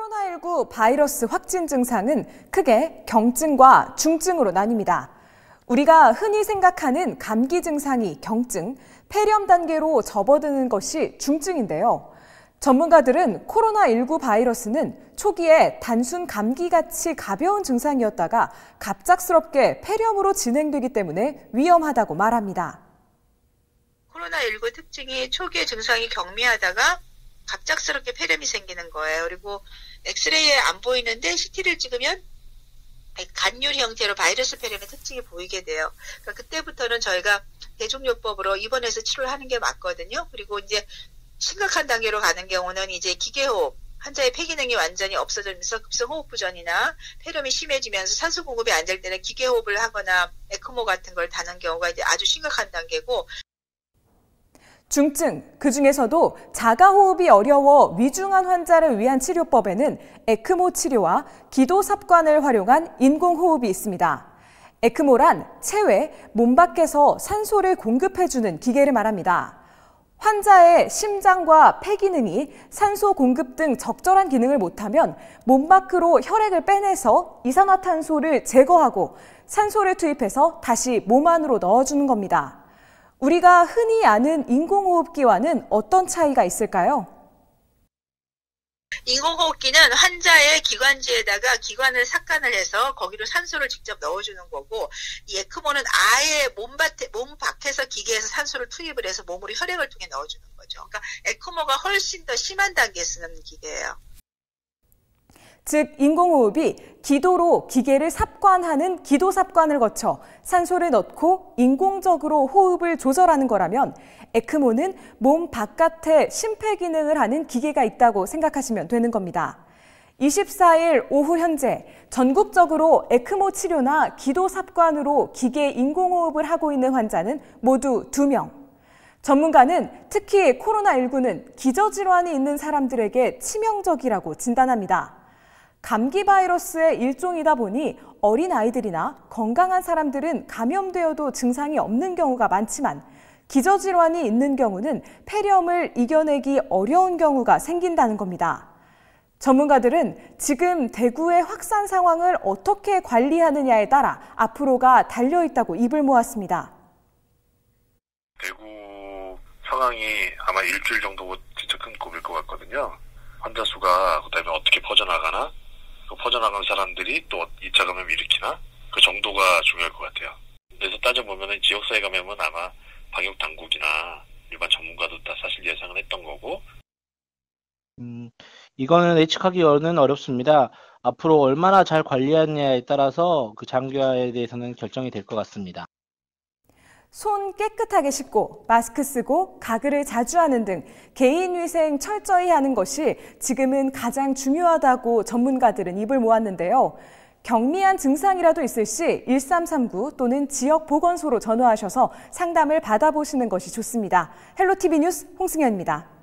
코로나19 바이러스 확진 증상은 크게 경증과 중증으로 나뉩니다. 우리가 흔히 생각하는 감기 증상이 경증, 폐렴 단계로 접어드는 것이 중증인데요. 전문가들은 코로나19 바이러스는 초기에 단순 감기같이 가벼운 증상이었다가 갑작스럽게 폐렴으로 진행되기 때문에 위험하다고 말합니다. 코로나19 특징이 초기에 증상이 경미하다가 갑작스럽게 폐렴이 생기는 거예요. 그리고 엑스레이에 안 보이는데 CT를 찍으면 간율 형태로 바이러스 폐렴의 특징이 보이게 돼요. 그러니까 그때부터는 저희가 대중요법으로 입원해서 치료를 하는 게 맞거든요. 그리고 이제 심각한 단계로 가는 경우는 이제 기계호흡, 환자의 폐 기능이 완전히 없어지면서 급성호흡부전이나 폐렴이 심해지면서 산소 공급이 안 될 때는 기계호흡을 하거나 에크모 같은 걸 다는 경우가 이제 아주 심각한 단계고, 중증, 그중에서도 자가호흡이 어려워 위중한 환자를 위한 치료법에는 에크모 치료와 기도삽관을 활용한 인공호흡이 있습니다. 에크모란 체외, 몸 밖에서 산소를 공급해주는 기계를 말합니다. 환자의 심장과 폐 기능이 산소 공급 등 적절한 기능을 못하면 몸 밖으로 혈액을 빼내서 이산화탄소를 제거하고 산소를 투입해서 다시 몸 안으로 넣어주는 겁니다. 우리가 흔히 아는 인공호흡기와는 어떤 차이가 있을까요? 인공호흡기는 환자의 기관지에다가 기관을 삭관을 해서 거기로 산소를 직접 넣어주는 거고, 이 에크모는 아예 몸 밖에서 기계에서 산소를 투입을 해서 몸으로 혈액을 통해 넣어주는 거죠. 그러니까 에크모가 훨씬 더 심한 단계에 쓰는 기계예요. 즉 인공호흡이 기도로 기계를 삽관하는 기도삽관을 거쳐 산소를 넣고 인공적으로 호흡을 조절하는 거라면, 에크모는 몸 바깥에 심폐기능을 하는 기계가 있다고 생각하시면 되는 겁니다. 24일 오후 현재 전국적으로 에크모 치료나 기도삽관으로 기계 인공호흡을 하고 있는 환자는 모두 2명. 전문가는 특히 코로나19는 기저질환이 있는 사람들에게 치명적이라고 진단합니다. 감기 바이러스의 일종이다 보니 어린아이들이나 건강한 사람들은 감염되어도 증상이 없는 경우가 많지만, 기저질환이 있는 경우는 폐렴을 이겨내기 어려운 경우가 생긴다는 겁니다. 전문가들은 지금 대구의 확산 상황을 어떻게 관리하느냐에 따라 앞으로가 달려있다고 입을 모았습니다. 대구 상황이 아마 일주일 정도 진짜 큰 꿈일 것 같거든요. 환자 수가 그다음에 어떻게 퍼져나가나, 그 퍼져나간 사람들이 또 2차 감염을 일으키나, 그 정도가 중요할 것 같아요. 그래서 따져보면 지역사회 감염은 아마 방역당국이나 일반 전문가도 다 사실 예상을 했던 거고. 이거는 예측하기는 어렵습니다. 앞으로 얼마나 잘 관리하느냐에 따라서 그 장기화에 대해서는 결정이 될 것 같습니다. 손 깨끗하게 씻고 마스크 쓰고 가글을 자주 하는 등 개인위생 철저히 하는 것이 지금은 가장 중요하다고 전문가들은 입을 모았는데요. 경미한 증상이라도 있을 시 1339 또는 지역보건소로 전화하셔서 상담을 받아보시는 것이 좋습니다. 헬로티비 뉴스 홍승현입니다.